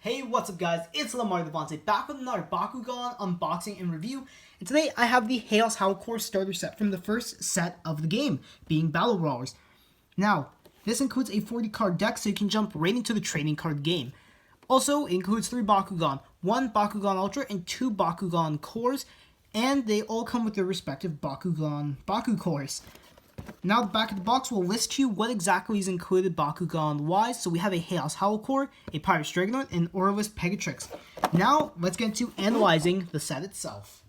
Hey, what's up guys, it's LeMar DeVente back with another Bakugan unboxing and review, and today I have the Haos Howlkor Starter Set from the first set of the game, being Battle Brawlers. Now, this includes a 40 card deck so you can jump right into the trading card game. Also, it includes 3 Bakugan, 1 Bakugan Ultra and 2 Bakugan Cores, and they all come with their respective Bakugan BakuCores. Now the back of the box will list to you what exactly is included Bakugan-wise. So we have a Haos Howlkor, a Pyrus Dragonoid, and Aurelus Pegatrix. Now let's get into analyzing the set itself.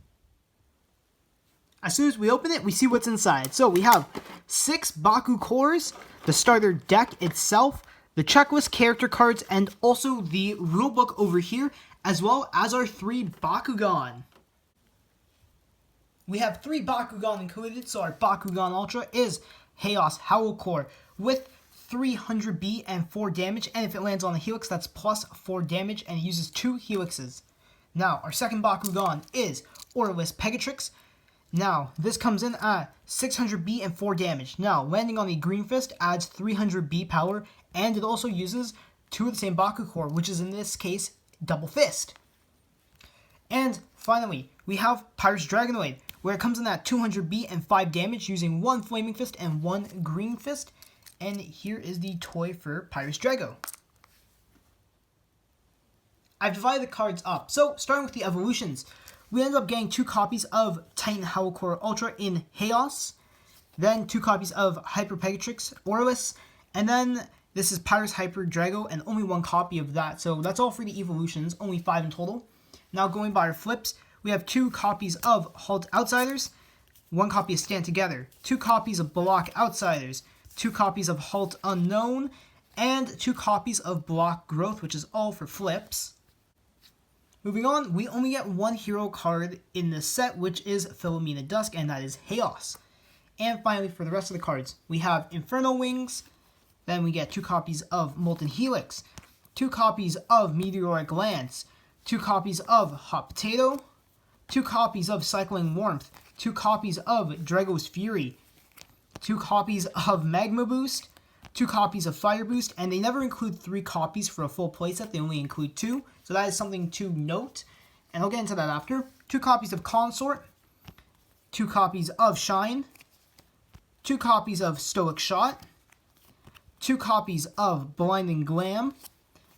As soon as we open it, we see what's inside. So we have 6 BakuCores, the starter deck itself, the checklist character cards, and also the rulebook over here, as well as our 3 Bakugan. We have 3 Bakugan included, so our Bakugan Ultra is Haos Howlkor with 300B and 4 damage, and if it lands on a helix, that's plus 4 damage, and it uses 2 helixes. Now, our second Bakugan is Aurelus Pegatrix. Now, this comes in at 600B and 4 damage. Now, landing on a Green Fist adds 300B power, and it also uses 2 of the same BakuCore, which is in this case, Double Fist. And finally, we have Pyrus Dragonoid, where it comes in at 200B and 5 damage using 1 Flaming Fist and 1 Green Fist. And here is the toy for Pyrus Drago. I've divided the cards up. So, starting with the evolutions, we ended up getting 2 copies of Titan Howlkor Ultra in Haos, then 2 copies of Hyper Pegatrix Aurelus, and then this is Pyrus Hyper Drago, and only 1 copy of that. So that's all for the evolutions, only 5 in total. Now going by our flips, we have 2 copies of Halt Outsiders, 1 copy of Stand Together, 2 copies of Block Outsiders, 2 copies of Halt Unknown, and 2 copies of Block Growth, which is all for flips. Moving on, we only get 1 hero card in this set, which is Philomena Dusk, and that is Haos. And finally, for the rest of the cards, we have Inferno Wings, then we get 2 copies of Molten Helix, 2 copies of Meteoric Lance, 2 copies of Hot Potato, 2 copies of Cycling Warmth, 2 copies of Drago's Fury, 2 copies of Magma Boost, 2 copies of Fire Boost, and they never include 3 copies for a full playset, they only include 2, so that is something to note, and I'll get into that after. 2 copies of Consort, 2 copies of Shine, 2 copies of Stoic Shot, 2 copies of Blinding Glam,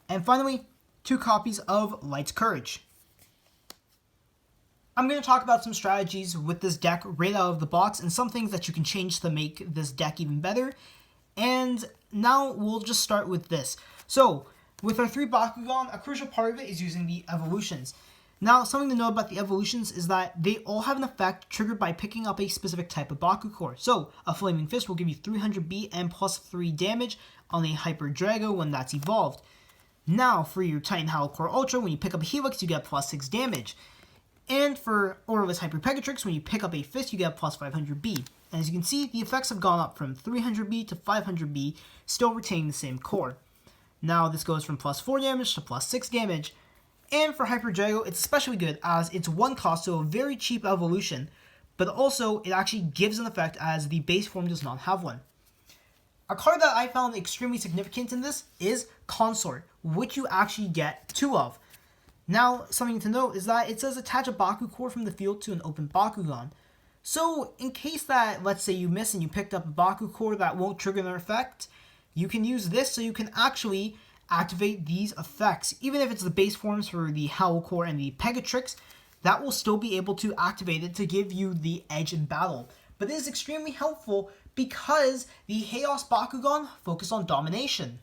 and finally, 2 copies of Light's Courage. I'm going to talk about some strategies with this deck right out of the box and some things that you can change to make this deck even better. And now we'll just start with this. So, with our 3 Bakugan, a crucial part of it is using the evolutions. Now, something to know about the evolutions is that they all have an effect triggered by picking up a specific type of BakuCore. So, a Flaming Fist will give you 300B and plus 3 damage on a Hyper Drago when that's evolved. Now, for your Titan Howlkor Ultra, when you pick up a Helix, you get plus 6 damage. And for Aurelus Hyper Pegatrix, when you pick up a Fist, you get plus 500B. And as you can see, the effects have gone up from 300B to 500B, still retaining the same core. Now, this goes from plus 4 damage to plus 6 damage. And for Hyper Drago, it's especially good as it's 1 cost, so a very cheap evolution, but also it actually gives an effect as the base form does not have one. A card that I found extremely significant in this is Consort, which you actually get 2 of. Now, something to note is that it says attach a BakuCore from the field to an open Bakugan. So, in case that, let's say you miss and you picked up a BakuCore that won't trigger their effect, you can use this so you can actually activate these effects. Even if it's the base forms for the Howlkor and the Pegatrix, that will still be able to activate it to give you the edge in battle. But this is extremely helpful because the Haos Bakugan focus on domination.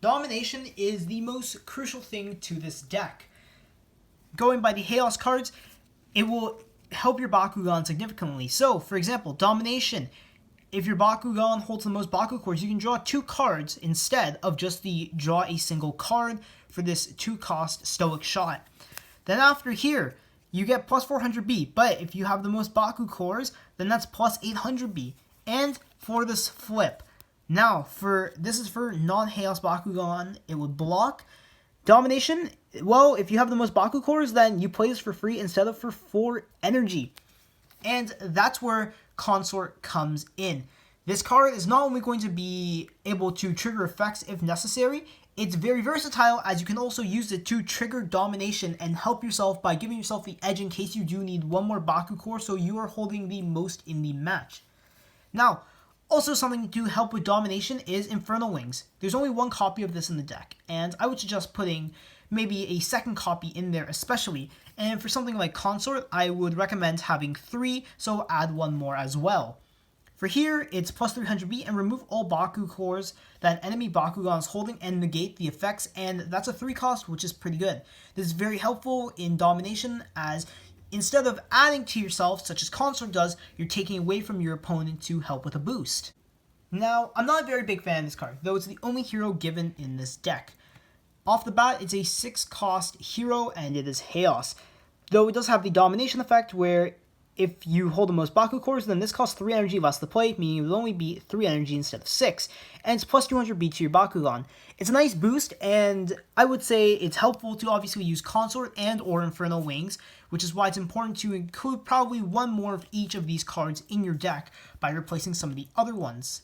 Domination is the most crucial thing to this deck. Going by the Haos cards, it will help your Bakugan significantly. So, for example, Domination. If your Bakugan holds the most BakuCores, you can draw 2 cards instead of just the draw a single card for this 2-cost Stoic Shot. Then after here, you get plus 400B, but if you have the most BakuCores, then that's plus 800B. And for this flip, now, this is for non-Haos Bakugan, it would block. Domination, well, if you have the most BakuCores, then you play this for free instead of for 4 energy. And that's where Consort comes in. This card is not only going to be able to trigger effects if necessary, It's very versatile, as you can also use it to trigger domination and help yourself by giving yourself the edge in case you do need one more BakuCore, so you are holding the most in the match. Now, also something to help with domination is Infernal Wings. There's only one copy of this in the deck, and I would suggest putting maybe a second copy in there especially. And for something like Consort, I would recommend having 3, so add one more as well. For here, it's plus 300B and remove all BakuCores that an enemy Bakugan is holding and negate the effects, and that's a 3 cost, which is pretty good. This is very helpful in domination, as instead of adding to yourself, such as Consort does, you're taking away from your opponent to help with a boost. Now, I'm not a very big fan of this card, though it's the only hero given in this deck. Off the bat, it's a 6 cost hero, and it is Haos. Though it does have the domination effect, where if you hold the most BakuCores, then this costs 3 energy less to play, meaning it will only be 3 energy instead of 6, and it's plus 200B to your Bakugan. It's a nice boost, and I would say it's helpful to obviously use Consort and or Infernal Wings, which is why it's important to include probably one more of each of these cards in your deck by replacing some of the other ones.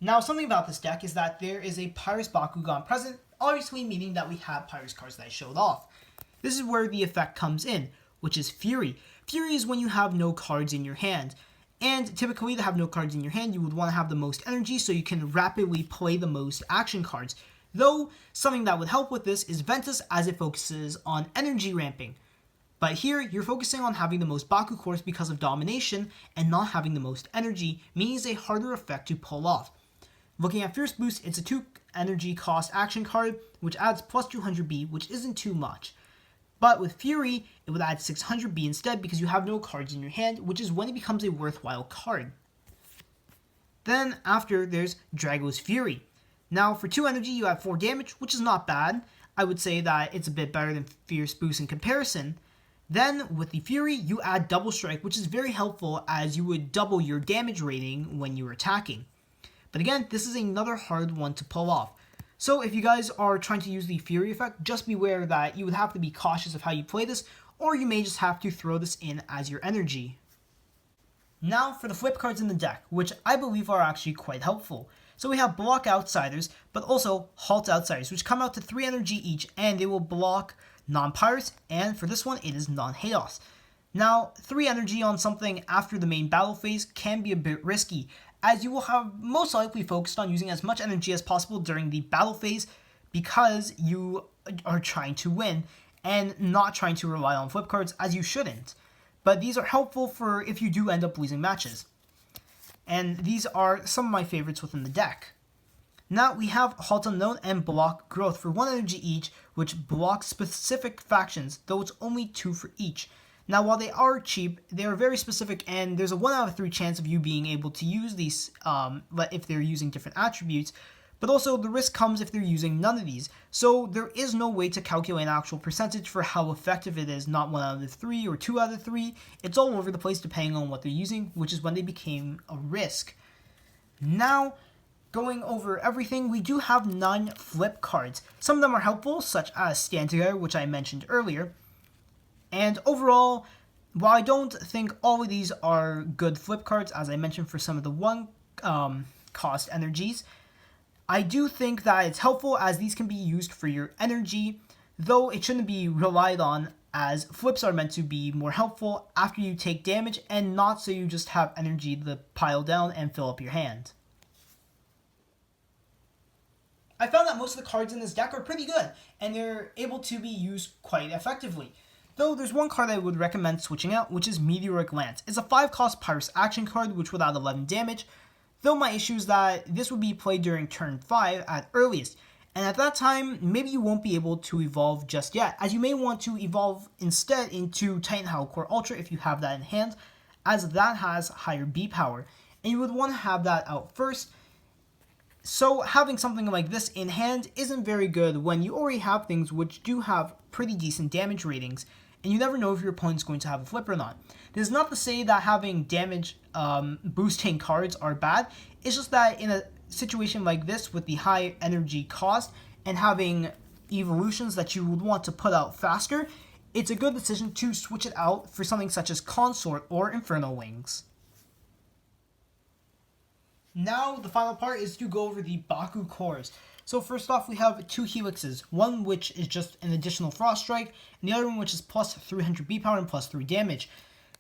Now, something about this deck is that there is a Pyrus Bakugan present, obviously meaning that we have Pyrus cards that I showed off. This is where the effect comes in, which is Fury. Fury is when you have no cards in your hand. And typically, to have no cards in your hand, you would want to have the most energy so you can rapidly play the most action cards. Though, something that would help with this is Ventus, as it focuses on energy ramping. But here, you're focusing on having the most BakuCores because of domination and not having the most energy, meaning it's a harder effect to pull off. Looking at Fierce Boost, it's a 2 energy cost action card, which adds plus 200B, which isn't too much. But with Fury, it would add 600B instead because you have no cards in your hand, which is when it becomes a worthwhile card. Then after, there's Drago's Fury. Now for 2 energy, you have 4 damage, which is not bad. I would say that it's a bit better than Fierce Boost in comparison. Then with the Fury, you add Double Strike, which is very helpful as you would double your damage rating when you're attacking. But again, this is another hard one to pull off. So if you guys are trying to use the Fury effect, just beware that you would have to be cautious of how you play this, or you may just have to throw this in as your energy. Now for the flip cards in the deck, which I believe are actually quite helpful. So we have Block Outsiders, but also Halt Outsiders, which come out to 3 energy each, and they will block non-Pyrus, and for this one, it is non-Haos. Now, 3 energy on something after the main battle phase can be a bit risky, as you will have most likely focused on using as much energy as possible during the battle phase because you are trying to win and not trying to rely on flip cards, as you shouldn't. But these are helpful for if you do end up losing matches. And these are some of my favorites within the deck. Now we have Halt Unknown and Block Growth for 1 energy each, which blocks specific factions, though it's only 2 for each. Now, while they are cheap, they are very specific, and there's a 1 out of 3 chance of you being able to use these if they're using different attributes, but also the risk comes if they're using none of these. So there is no way to calculate an actual percentage for how effective it is, not 1 out of 3 or 2 out of 3. It's all over the place depending on what they're using, which is when they became a risk. Now, going over everything, we do have 9 flip cards. Some of them are helpful, such as Stand Together, which I mentioned earlier. And overall, while I don't think all of these are good flip cards, as I mentioned for some of the 1 cost energies, I do think that it's helpful as these can be used for your energy, though it shouldn't be relied on, as flips are meant to be more helpful after you take damage and not so you just have energy to pile down and fill up your hand. I found that most of the cards in this deck are pretty good, and they're able to be used quite effectively. Though there's 1 card I would recommend switching out, which is Meteoric Lance. It's a 5 cost Pyrus action card, which would add 11 damage, though my issue is that this would be played during turn 5 at earliest, and at that time, maybe you won't be able to evolve just yet, as you may want to evolve instead into Haos Howlkor Ultra if you have that in hand, as that has higher B power, and you would want to have that out first. So having something like this in hand isn't very good when you already have things which do have pretty decent damage ratings, and you never know if your opponent's going to have a flip or not. This is not to say that having damage boosting cards are bad, it's just that in a situation like this with the high energy cost and having evolutions that you would want to put out faster, it's a good decision to switch it out for something such as Consort or Infernal Wings. Now the final part is to go over the BakuCores. So first off, we have two helixes, one which is just an additional Frost Strike, and the other one which is plus 300 B power and plus 3 damage.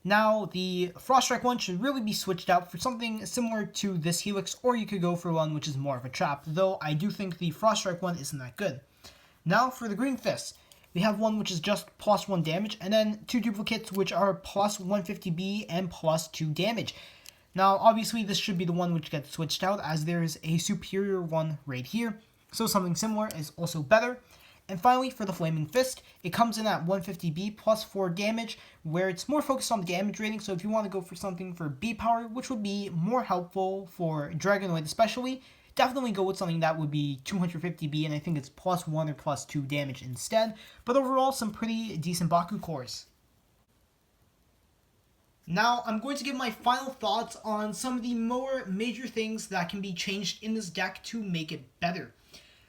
Now, the Frost Strike one should really be switched out for something similar to this helix, or you could go for one which is more of a trap, though I do think the Frost Strike one isn't that good. Now for the Green Fist, we have one which is just plus 1 damage, and then two duplicates which are plus 150B and plus 2 damage. Now, obviously, this should be the one which gets switched out, as there is a superior one right here, so something similar is also better. And finally, for the Flaming Fist, it comes in at 150B plus 4 damage, where it's more focused on the damage rating, so if you want to go for something for B power, which would be more helpful for Dragonoid especially, definitely go with something that would be 250B, and I think it's plus 1 or plus 2 damage instead, but overall, some pretty decent BakuCores. Now, I'm going to give my final thoughts on some of the more major things that can be changed in this deck to make it better.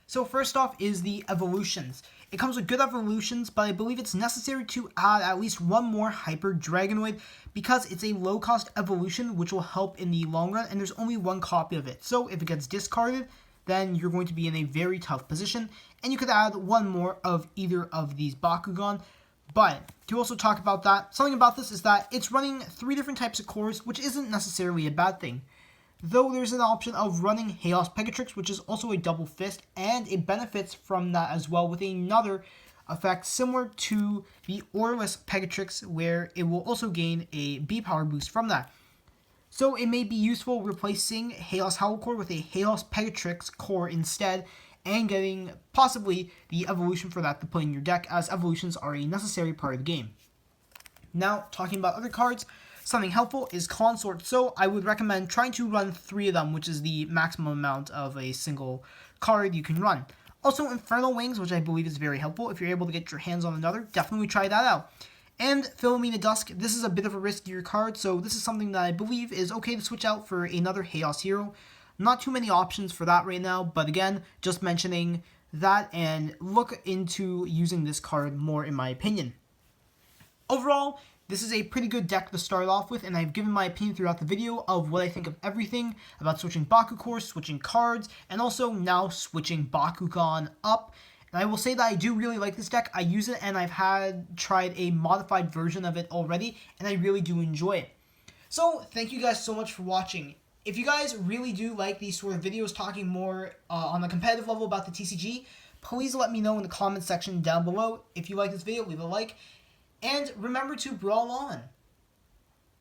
So first off is the evolutions. It comes with good evolutions, but I believe it's necessary to add at least one more Hyper Dragonoid because it's a low-cost evolution which will help in the long run, and there's only one copy of it. So if it gets discarded, then you're going to be in a very tough position, and you could add one more of either of these Bakugan. But to also talk about that, something about this is that it's running 3 different types of cores, which isn't necessarily a bad thing. Though there's an option of running Haos Pegatrix, which is also a double fist, and it benefits from that as well with another effect similar to the Aurelus Pegatrix, where it will also gain a B power boost from that. So it may be useful replacing Haos Howlkor with a Haos Pegatrix core instead, and getting possibly the evolution for that to put in your deck, as evolutions are a necessary part of the game. Now, talking about other cards, something helpful is Consort, so I would recommend trying to run 3 of them, which is the maximum amount of a single card you can run. Also, Infernal Wings, which I believe is very helpful. If you're able to get your hands on another, definitely try that out. And Philomena Dusk, this is a bit of a riskier card, so this is something that I believe is okay to switch out for another Haos hero. Not too many options for that right now, but again, just mentioning that and look into using this card more in my opinion. Overall, this is a pretty good deck to start off with, and I've given my opinion throughout the video of what I think of everything about switching BakuCores, switching cards, and also now switching Bakugan up. And I will say that I do really like this deck. I use it, and I've tried a modified version of it already, and I really do enjoy it. So, thank you guys so much for watching. If you guys really do like these sort of videos talking more on a competitive level about the TCG, please let me know in the comment section down below. If you like this video, leave a like. And remember to brawl on.